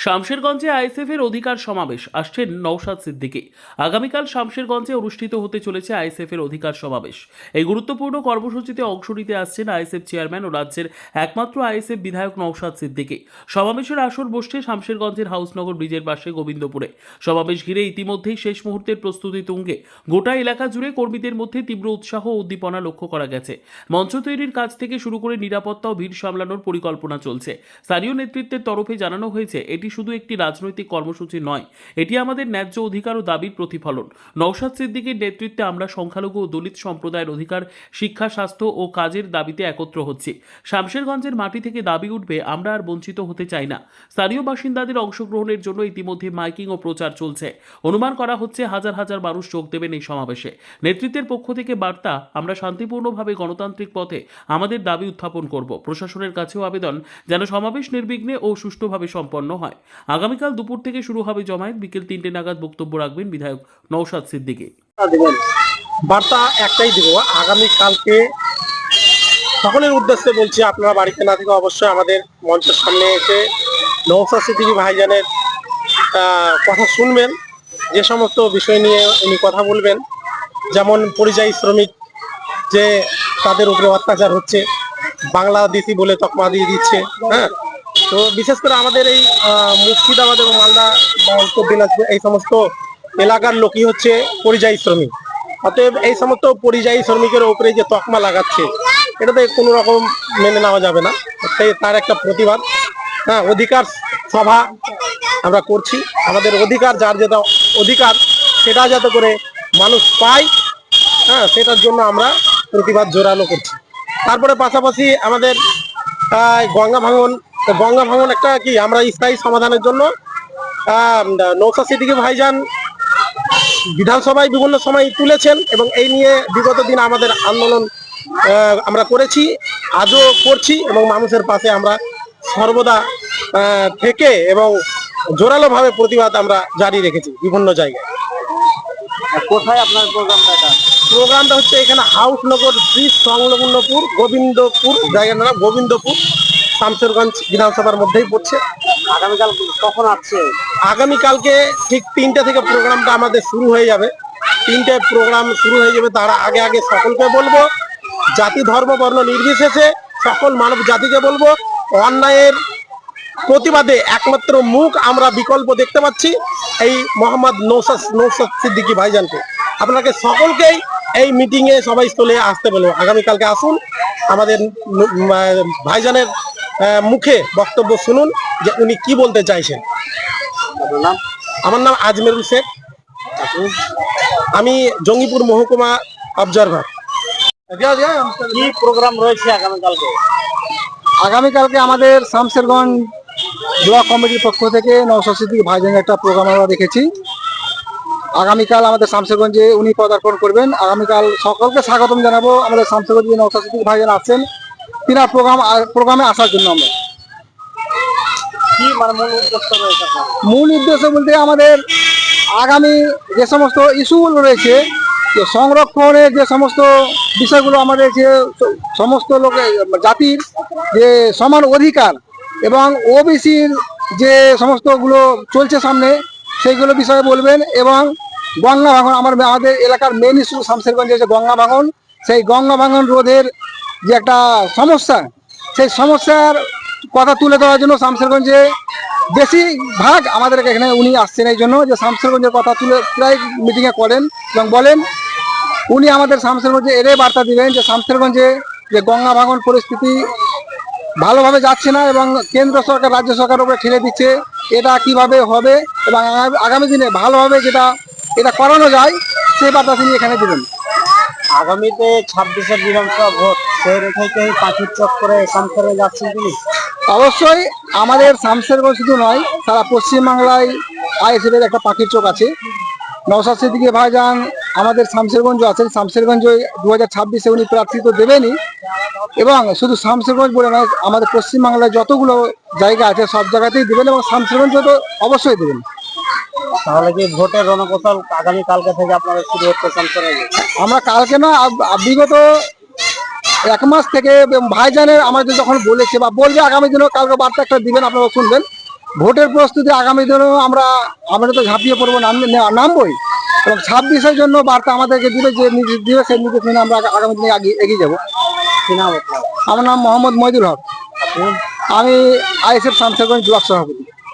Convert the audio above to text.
শামশেরগঞ্জে আইএসএফের অধিকার সমাবেশ, আসছেন নওশাদ সিদ্দিকী। আগামীকাল শামশেরগঞ্জে অনুষ্ঠিত হতে চলেছে আইএসএফের অধিকার সমাবেশ। এই গুরুত্বপূর্ণ কর্মসূচিতে অংশ নিতে আসছেন আইএসএফ চেয়ারম্যান ও রাজ্যের একমাত্র আইএসএফ বিধায়ক নওশাদ সিদ্দিকী। সমাবেশের আসর বসছে শামশেরগঞ্জের হাউসনগর ব্রিজের পাশে গোবিন্দপুরে। সমাবেশ ঘিরে ইতিমধ্যেই শেষ মুহূর্তের প্রস্তুতি তুঙ্গে। গোটা এলাকা জুড়ে কর্মীদের মধ্যে তীব্র উৎসাহ ও উদ্দীপনা লক্ষ্য করা গেছে। মঞ্চ তৈরির কাজ থেকে শুরু করে নিরাপত্তা ও ভিড় সামলানোর পরিকল্পনা চলছে। স্থানীয় নেতৃত্বের তরফে জানানো হয়েছে, এটি শুধু একটি রাজনৈতিক কর্মসূচি নয়, এটি আমাদের ন্যায্য অধিকার ও দাবির প্রতিফলন। নওশাদ সিদ্দিকীর নেতৃত্বে আমরা সংখ্যালঘু ও দলিত সম্প্রদায়ের অধিকার, শিক্ষা, স্বাস্থ্য ও কাজের দাবিতে একত্র হচ্ছি। শামশেরগঞ্জের মাটি থেকে দাবি উঠবে, আমরা আর বঞ্চিত হতে চাই না। স্থানীয় বাসিন্দাদের অংশগ্রহণের জন্য ইতিমধ্যে মাইকিং ও প্রচার চলছে। অনুমান করা হচ্ছে হাজার হাজার মানুষ যোগ দেবেন এই সমাবেশে। নেতৃত্বের পক্ষ থেকে বার্তা, আমরা শান্তিপূর্ণভাবে গণতান্ত্রিক পথে আমাদের দাবি উত্থাপন করব। প্রশাসনের কাছেও আবেদন যেন সমাবেশ নির্বিঘ্নে ও সুষ্ঠুভাবে সম্পন্ন হয়। আগামীকাল দুপুর থেকে শুরু হবে জমায়েত। বিকেল 3টে নাগাদ বক্তব্য রাখবেন বিধায়ক নওশাদ সিদ্দিকী। বার্তা একটাই দিব, আগামীকালকে সকলের উদ্দেশ্যে বলছি, আপনারা বাড়িতে না থেকে অবশ্যই আমাদের মঞ্চের সামনে এসে নওশাদ সিদ্দিকী ভাইজানের কথা শুনবেন। যে সমস্ত বিষয় নিয়ে উনি কথা বলবেন, যেমন পরিযায়ী শ্রমিক যে তাদের উপরে অত্যাচার হচ্ছে, বাংলাদেশি বলে তকমা দিয়ে দিচ্ছে। হ্যাঁ, তো বিশেষ করে আমাদের এই মুর্শিদাবাদ এবং মালদা বা উত্তর দিনাজপুর এই সমস্ত এলাকার লোকই হচ্ছে পরিযায়ী শ্রমিক। অতএব এই সমস্ত পরিযায়ী শ্রমিকের উপরে যে তকমা লাগাচ্ছে, এটাতে কোনো রকম মেনে নেওয়া যাবে না। তার একটা প্রতিবাদ। হ্যাঁ, অধিকার সভা আমরা করছি। আমাদের অধিকার, যার যেটা অধিকার সেটা যাতে করে মানুষ পায়, হ্যাঁ, সেটার জন্য আমরা প্রতিবাদ জোরালো করছি। তারপরে পাশাপাশি আমাদের গঙ্গা ভাঙন একটা কি আমরা স্থায়ী সমাধানের জন্য নওশাদ সিদ্দিকী ভাইজান বিধানসভায় বিভিন্ন সময় তুলেছেন এবং এই নিয়ে বিগত দিন আমাদের আন্দোলন আমরা করেছি, আজও করছি এবং মানুষের পাশে আমরা সর্বদা থেকে এবং জোরালোভাবে প্রতিবাদ আমরা জারি রেখেছি বিভিন্ন জায়গায়। কোথায় আপনার প্রোগ্রামটা হচ্ছে এখানে হাউসনগর ব্রিজ সংলগ্নপুর, গোবিন্দপুর, জায়গার নাম গোবিন্দপুর, শামশেরগঞ্জ বিধানসভার মধ্যেই পড়ছে। আগামীকাল কখন আসছে? আগামীকালকে ঠিক 3টে থেকে প্রোগ্রামটা আমাদের শুরু হয়ে যাবে। 3টে প্রোগ্রাম শুরু হয়ে যাবে। তার আগে সকলকে বলবো, জাতি ধর্ম বর্ণ নির্বিশেষে সকল মানব জাতিকে বলবো, অন্যায়ের প্রতিবাদে একমাত্র মুখ আমরা বিকল্প দেখতে পাচ্ছি এই মোহাম্মদ নওশাদ সিদ্দিকী ভাইজানকে। আপনাকে সকলকেই এই মিটিংয়ে সবাই চলে আসতে বলবো। আগামীকালকে আসুন, আমাদের ভাইজানের মুখে বক্তব্য শুনুন যে উনি কি বলতে চাইছেন। আমার নাম আজমেরুল শেখ, আমি জঙ্গিপুর মহকুমা অবজারভার। কি প্রোগ্রাম রয়েছে আগামীকালকে? আগামীকালকে আমাদের শামশেরগঞ্জ ব্লক কমিটির পক্ষ থেকে নওশাদ সিদ্দিকী ভাইজানের একটা প্রোগ্রাম আমরা রেখেছি। আগামীকাল আমাদের শামশেরগঞ্জে উনি পদার্পণ করবেন। আগামীকাল সকলকে স্বাগতম জানাবো। আমাদের শামশেরগঞ্জে নওশাদ সিদ্দিকী ভাইজান আছেন, তিনার প্রোগ্রামে আসার জন্য। আমরা কি মূল উদ্দেশ্য রয়েছে? মূল উদ্দেশ্য বলতে আমাদের আগামী যে সমস্ত ইস্যুগুলো রয়েছে, যে সংরক্ষণের যে সমস্ত বিষয়গুলো আমাদের যে সমস্ত জাতির যে সমান অধিকার এবং ওবিসির যে সমস্তগুলো চলছে সামনে, সেইগুলো বিষয়ে বলবেন। এবং গঙ্গা ভাঙন, আমাদের এলাকার মেন ইস্যু শামশেরগঞ্জে যে গঙ্গা ভাঙন, সেই গঙ্গা ভাঙন রোধের যে একটা সমস্যা, সেই সমস্যার কথা তুলে ধরার জন্য শামশেরগঞ্জে বেশিরভাগ আমাদের এখানে উনি আসছেন এই জন্য যে শামশেরগঞ্জের কথা তুলে প্রায় মিটিংয়ে করেন এবং বলেন। উনি আমাদের শামশেরগঞ্জে এটাই বার্তা দিবেন যে শামশেরগঞ্জে যে গঙ্গা ভাঙন পরিস্থিতি ভালোভাবে যাচ্ছে না এবং কেন্দ্র সরকার রাজ্য সরকারের উপরে ঠেলে দিচ্ছে, এটা কিভাবে হবে এবং আগামী দিনে ভালোভাবে এটা করানো যায়, সেই বার্তা তিনি এখানে দিবেন। আগামীতে 26-এর বিধানসভা ভোট, সেই রেখে পাখির চক করে শামশেরগঞ্জ যাচ্ছেন তিনি? অবশ্যই আমাদের শামশেরগঞ্জ শুধু নয়, সারা পশ্চিমবাংলায় আইএসএফের একটা পাখির চোখ আছে। নওশাদ সিদ্দিকী ভাইজান আমাদের শামশেরগঞ্জ আছেন। শামশেরগঞ্জ 2026-এ উনি প্রার্থী তো দেবেনই, এবং শুধু শামশেরগঞ্জ বলে নয়, আমাদের পশ্চিমবাংলায় যতগুলো জায়গা আছে সব জায়গাতেই দেবেন এবং শামশেরগঞ্জ তো অবশ্যই দেবেন। তাহলে কি ভোটের রণকৌশল আগামীকালকে থেকে আপনারা শুরু হচ্ছে শামশেরগঞ্জে? আমরা কালকে না, বিগত 1 মাস থেকে ভাইজানের আমাদের যখন বলেছে বা বলবে, আগামী দিনেও কালকে বার্তা একটা দিবেন, আপনারা শুনবেন ভোটের প্রস্তুতি আগামী দিনেও আমরা তো ঝাঁপিয়ে পড়বো, নামবই, এবং 26-এর জন্য বার্তা আমাদেরকে দিবে, যে নির্দেশ দিবে সেই নির্দেশ মেনে আমরা আগামী দিনে এগিয়ে যাবো। কি নাম আপনার? আমার নাম মোহাম্মদ মইদুল হক, আমি আইএসএফ শামশেরগঞ্জ ব্লক সভাপতি।